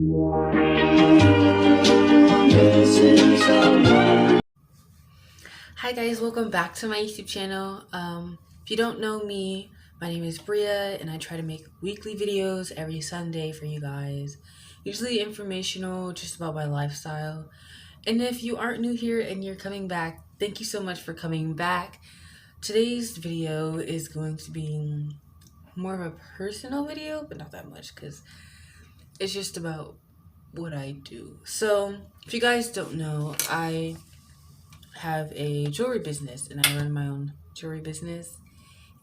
Hi guys, welcome back to my YouTube channel. If you don't know me, my name is Bria and I try to make weekly videos every Sunday for you guys. Usually informational, just about my lifestyle. And if you aren't new here and you're coming back, thank you so much for coming back. Today's video is going to be more of a personal video, but not that much because it's just about what I do. So if you guys don't know, I have a jewelry business and I run my own jewelry business,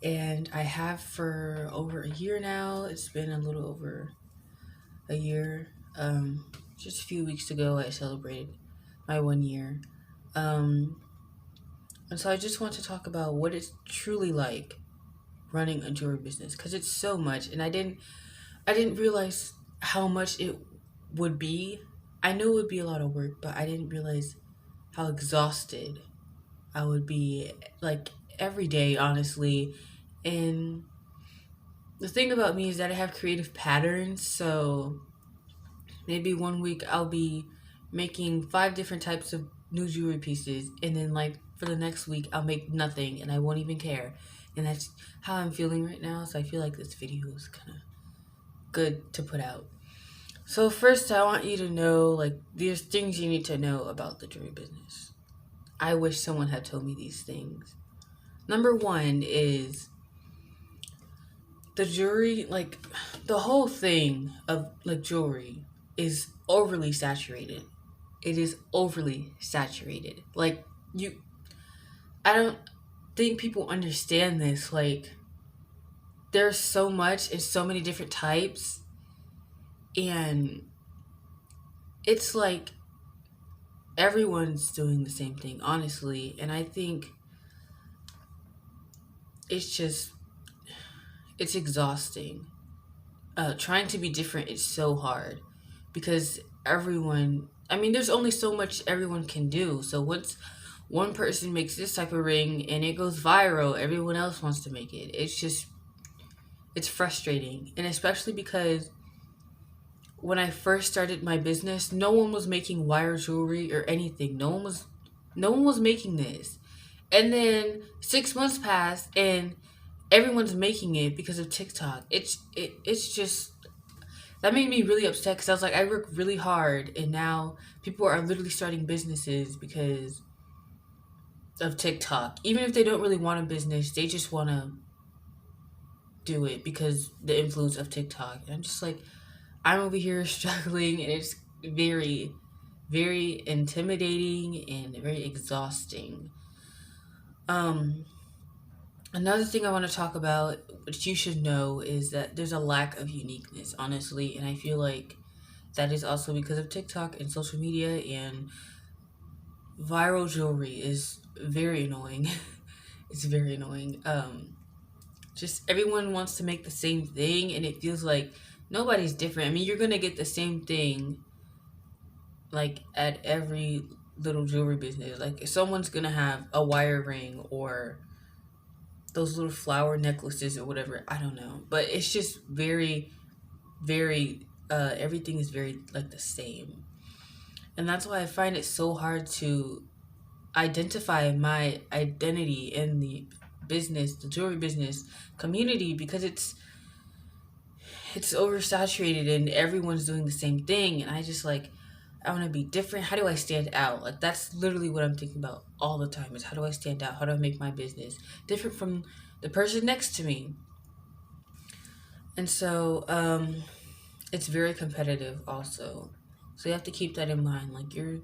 and I have for over a year now. It's been a little over a year. Just a few weeks ago I celebrated my 1 year. And so I just want to talk about what it's truly like running a jewelry business, because it's so much, and I didn't realize how much it would be. I knew it would be a lot of work, but I didn't realize how exhausted I would be, like, every day, honestly. And the thing about me is that I have creative patterns, so maybe one week I'll be making 5 different types of new jewelry pieces, and then, like, for the next week I'll make nothing and I won't even care. And that's how I'm feeling right now, so I feel like this video is kind of good to put out. So first, I want you to know, like, there's things you need to know about the jewelry business. I wish someone had told me these things. Number one is the jewelry, like, the whole thing of, like, jewelry is overly saturated. It is overly saturated. Like, I don't think people understand this. Like, there's so much and so many different types, and it's like everyone's doing the same thing, honestly. And I think it's exhausting. Trying to be different is so hard because there's only so much everyone can do. So once one person makes this type of ring and it goes viral, everyone else wants to make it. It's frustrating. And especially because when I first started my business, no one was making wire jewelry or anything. No one was making this. And then 6 months passed and everyone's making it because of TikTok. It's just, that made me really upset, because I was like, I work really hard and now people are literally starting businesses because of TikTok. Even if they don't really want a business, they just want to do it because the influence of TikTok. And I'm just like, I'm over here struggling, and it's very, very intimidating and very exhausting. Another thing I want to talk about, which you should know, is that there's a lack of uniqueness, honestly. And I feel like that is also because of TikTok and social media, and viral jewelry is very annoying. It's very annoying. Just everyone wants to make the same thing, and it feels like nobody's different. I mean, you're going to get the same thing, like, at every little jewelry business. Like, if someone's going to have a wire ring or those little flower necklaces or whatever, I don't know, but it's just very, very everything is very, like, the same. And that's why I find it so hard to identify my identity in the jewelry business community, because it's oversaturated and everyone's doing the same thing. And I just, like, I want to be different. How do I stand out? Like, that's literally what I'm thinking about all the time, is how do I stand out? How do I make my business different from the person next to me? And so it's very competitive also. So you have to keep that in mind. Like, you're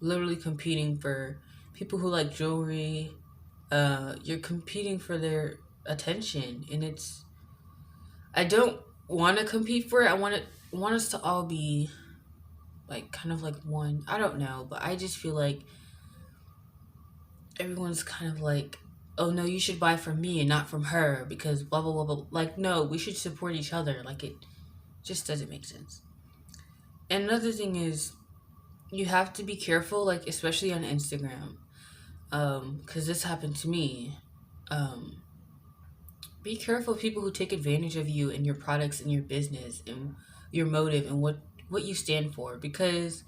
literally competing for people who like jewelry. You're competing for their attention, and I don't want to compete for it. I want us to all be, like, kind of like one. I don't know, but I just feel like everyone's kind of like, oh no, you should buy from me and not from her because blah blah blah blah. Like, no, we should support each other. Like, it just doesn't make sense. And another thing is, you have to be careful, like, especially on Instagram, because this happened to me. Be careful of people who take advantage of you and your products and your business and your motive and what what you stand for, because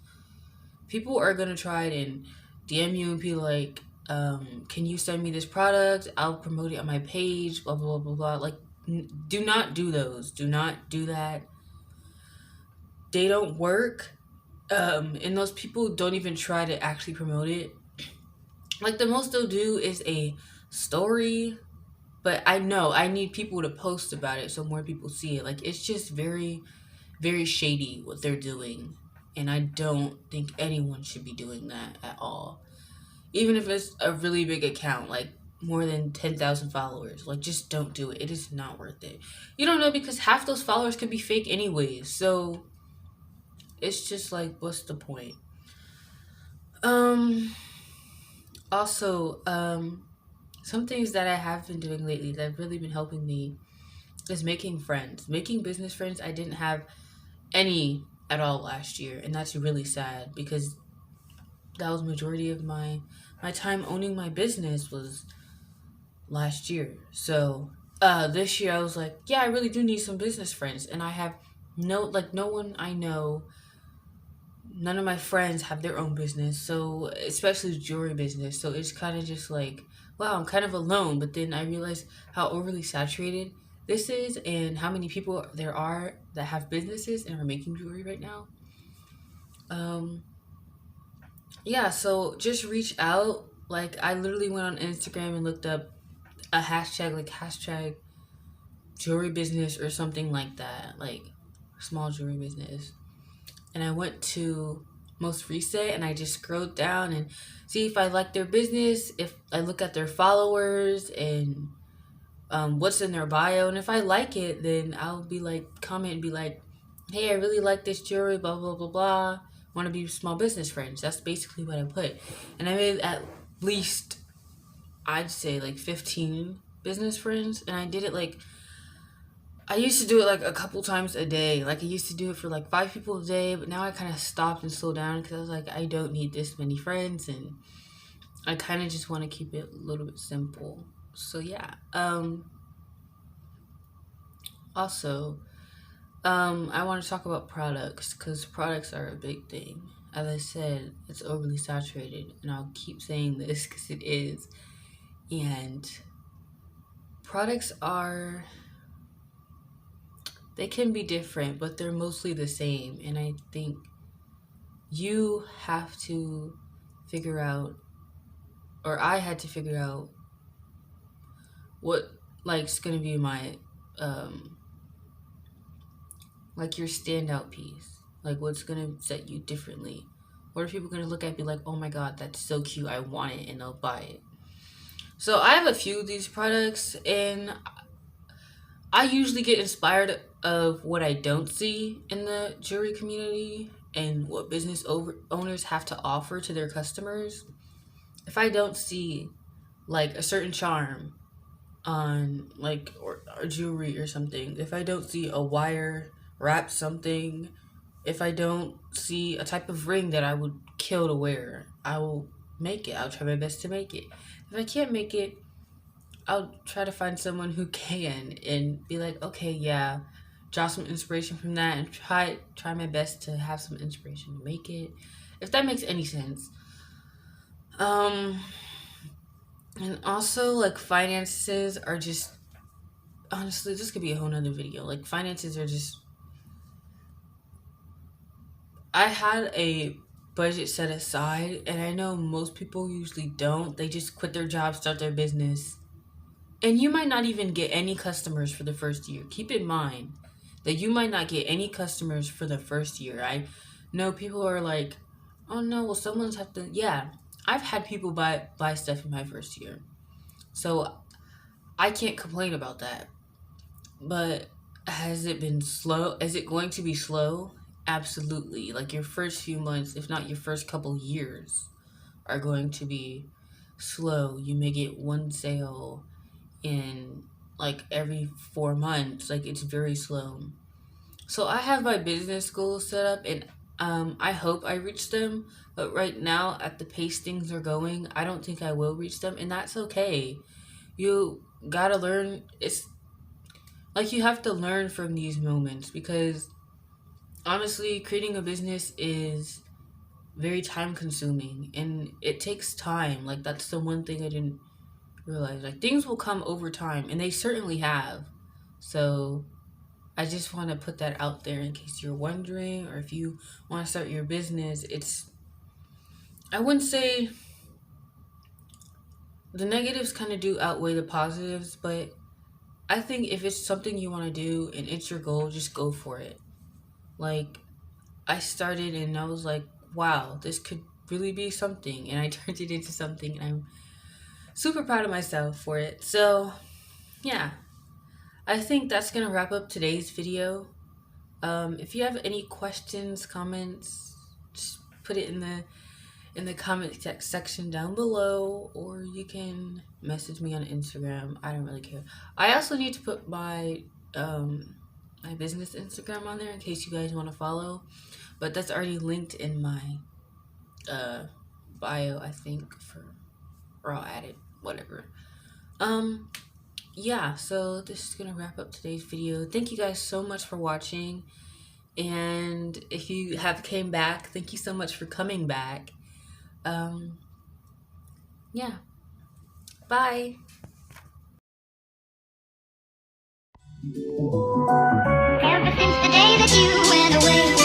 people are gonna try and DM you and be like, can you send me this product? I'll promote it on my page, blah blah blah blah. Like, do not do those. Do not do that. They don't work. And those people don't even try to actually promote it. Like, the most they'll do is a story, but I know I need people to post about it so more people see it. Like, it's just very, very shady what they're doing. And I don't think anyone should be doing that at all. Even if it's a really big account, like more than 10,000 followers, like, just don't do it. It is not worth it. You don't know, because half those followers could be fake anyways. So it's just like, what's the point? Also, some things that I have been doing lately that have really been helping me is making friends, making business friends. I didn't have any at all last year, and that's really sad, because that was majority of my time owning my business was last year. So this year I was like, yeah, I really do need some business friends, and I have no one I know. None of my friends have their own business, so especially jewelry business. So it's kind of just like, wow, I'm kind of alone. But then I realized how overly saturated this is, and how many people there are that have businesses and are making jewelry right now. Yeah, so just reach out. Like, I literally went on Instagram and looked up a hashtag, like hashtag jewelry business or something like that, like small jewelry business. And I went to most recent, and I just scrolled down and see if I like their business, if I look at their followers and what's in their bio. And if I like it, then I'll be like, comment and be like, hey, I really like this jewelry, blah blah blah blah, want to be small business friends. That's basically what I put. And I made at least, I'd say, like 15 business friends. And I did it like, I used to do it like a couple times a day. Like, I used to do it for like 5 people a day, but now I kind of stopped and slowed down, because I was like, I don't need this many friends, and I kind of just want to keep it a little bit simple. So yeah. Also, I want to talk about products, because products are a big thing. As I said, it's overly saturated, and I'll keep saying this because it is. And products are, they can be different, but they're mostly the same. And I think you have to figure out, or I had to figure out, what like's gonna be my like your standout piece, like what's gonna set you differently. What are people gonna look at and be like, oh my god, that's so cute, I want it, and they'll buy it. So I have a few of these products, and I usually get inspired of what I don't see in the jewelry community and what business owners have to offer to their customers. If I don't see like a certain charm on like or jewelry or something, if I don't see a wire wrap something, if I don't see a type of ring that I would kill to wear, I will make it. I'll try my best to make it. If I can't make it, I'll try to find someone who can and be like, okay, yeah, draw some inspiration from that, and try my best to have some inspiration to make it. If that makes any sense. And also, like, finances are just, honestly, this could be a whole nother video. Like, finances are just, I had a budget set aside, and I know most people usually don't. They just quit their job, start their business, and you might not even get any customers for the first year. Keep in mind that you might not get any customers for the first year. I know people are like, oh no, well, someone's have to, yeah. I've had people buy stuff in my first year. So I can't complain about that. But has it been slow? Is it going to be slow? Absolutely. Like, your first few months, if not your first couple years, are going to be slow. You may get one sale in like every 4 months. Like, it's very slow. So I have my business goals set up, and I hope I reach them. But right now, at the pace things are going, I don't think I will reach them, and that's okay. You gotta learn. It's like, you have to learn from these moments, because honestly, creating a business is very time consuming and it takes time. Like, that's the one thing I didn't realize. Like, things will come over time, and they certainly have. So I just want to put that out there in case you're wondering, or if you want to start your business. I wouldn't say the negatives kind of do outweigh the positives, but I think if it's something you want to do and it's your goal, just go for it. Like, I started and I was like, wow, this could really be something. And I turned it into something, and I'm super proud of myself for it. So, yeah, I think that's going to wrap up today's video. If you have any questions, comments, just put it in the comment section down below, or you can message me on Instagram. I don't really care. I also need to put my my business Instagram on there in case you guys want to follow, but that's already linked in my bio, I think, or I'll add it, whatever. Yeah, so this is gonna wrap up today's video. Thank you guys so much for watching, and if you have came back, thank you so much for coming back. Yeah, bye. Ever since the day that you went away.